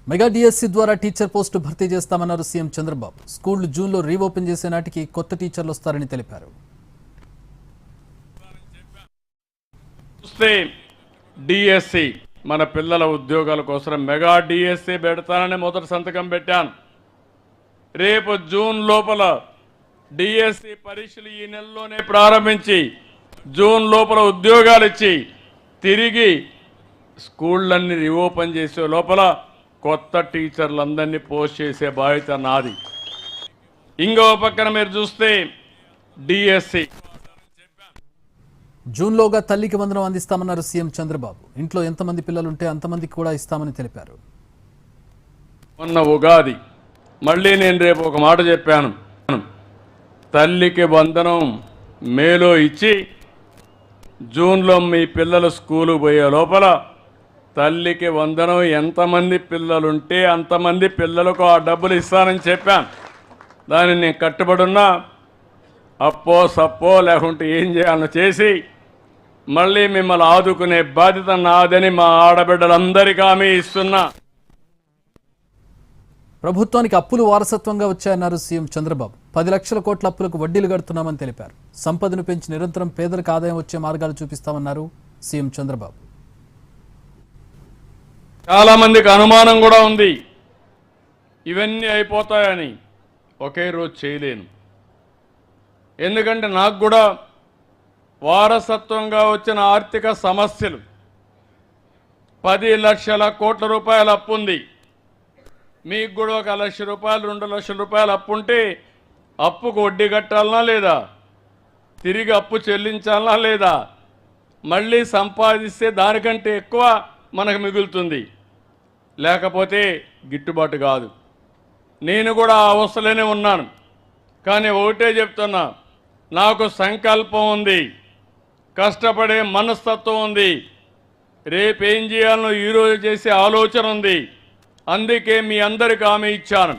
Mega DSC ద్వారా teacher post భర్తీ చేస్తామన్నారు సీఎం చంద్రబాబు. స్కూళ్లు జూన్లో రీఓపెన్ చేసే నాటికి కొత్త టీచర్లు వస్తారని తెలిపారు. డిఎస్సి మన పిల్లల ఉద్యోగాల కోసం మెగా డిఎస్సి పెడతానని మొదటి సంతకం పెట్టాను. రేపు జూన్ లోపల డిఎస్సి పరీక్షలు ఈ నెలలోనే ప్రారంభించి జూన్ లోపల ఉద్యోగాలు ఇచ్చి తిరిగి స్కూళ్ళన్నీ రీఓపెన్ చేసే లోపల కొత్త టీచర్లందరినీ పోస్ట్ చేసే బాధ్యత నాది. ఇంకో పక్కన మీరు చూస్తే డిఎస్సి జూన్లోగా తల్లికి వందనం అందిస్తామన్నారు సీఎం చంద్రబాబు. ఇంట్లో ఎంతమంది పిల్లలుంటే అంతమందికి కూడా ఇస్తామని తెలిపారు. మొన్న ఉగాది మళ్ళీ నేను రేపు ఒక మాట చెప్పాను. తల్లికి వందనం మేలో ఇచ్చి జూన్లో మీ పిల్లలు స్కూలు పోయే లోపల తల్లికి వందనం ఎంతమంది పిల్లలుంటే అంతమంది పిల్లలకు ఆ డబ్బులు ఇస్తానని చెప్పాను. దాన్ని నేను కట్టుబడున్నా. అప్పో సప్పో లేకుంటే ఏం చేయాలో చేసి మళ్ళీ మిమ్మల్ని ఆదుకునే బాధ్యత నాదని మా ఆడబిడ్డలందరికీ హామీ ఇస్తున్నా. ప్రభుత్వానికి అప్పులు వారసత్వంగా వచ్చాయన్నారు సీఎం చంద్రబాబు. 10 లక్షల కోట్ల అప్పులకు వడ్డీలు కడుతున్నామని తెలిపారు. సంపదను పెంచి నిరంతరం పేదలకు ఆదాయం వచ్చే మార్గాలు చూపిస్తామన్నారు సీఎం చంద్రబాబు. చాలా మందికి అనుమానం కూడా ఉంది ఇవన్నీ అయిపోతాయని. ఒకే రోజు చేయలేను. ఎందుకంటే నాకు కూడా వారసత్వంగా వచ్చిన ఆర్థిక సమస్యలు 10 లక్షల కోట్ల రూపాయల అప్పు ఉంది. మీకు కూడా 1 లక్ష రూపాయలు 2 లక్షల రూపాయలు అప్పు ఉంటే అప్పుకు వడ్డీ కట్టాలనా లేదా, తిరిగి అప్పు చెల్లించాలనా లేదా, మళ్ళీ సంపాదిస్తే దానికంటే ఎక్కువ మనకు మిగులుతుంది, లేకపోతే గిట్టుబాటు కాదు. నేను కూడా ఆ అవస్థలోనే ఉన్నాను. కానీ ఒకటే చెప్తున్నా, నాకు సంకల్పం ఉంది, కష్టపడే మనస్తత్వం ఉంది, రేపేం చేయాలనో ఈరోజు చేసే ఆలోచన ఉంది. అందుకే మీ అందరికి హామీ ఇచ్చాను.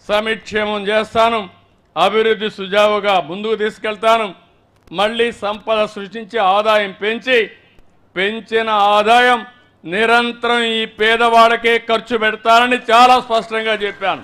సమిక్షేమం చేస్తాను, అభివృద్ధి సుజావుగా ముందుకు తీసుకెళ్తాను, మళ్ళీ సంపద సృష్టించి ఆదాయం పెంచిన ఆదాయం నిరంతరం ఈ పేదవాడికే ఖర్చు పెడతానని చాలా స్పష్టంగా చెప్పాను.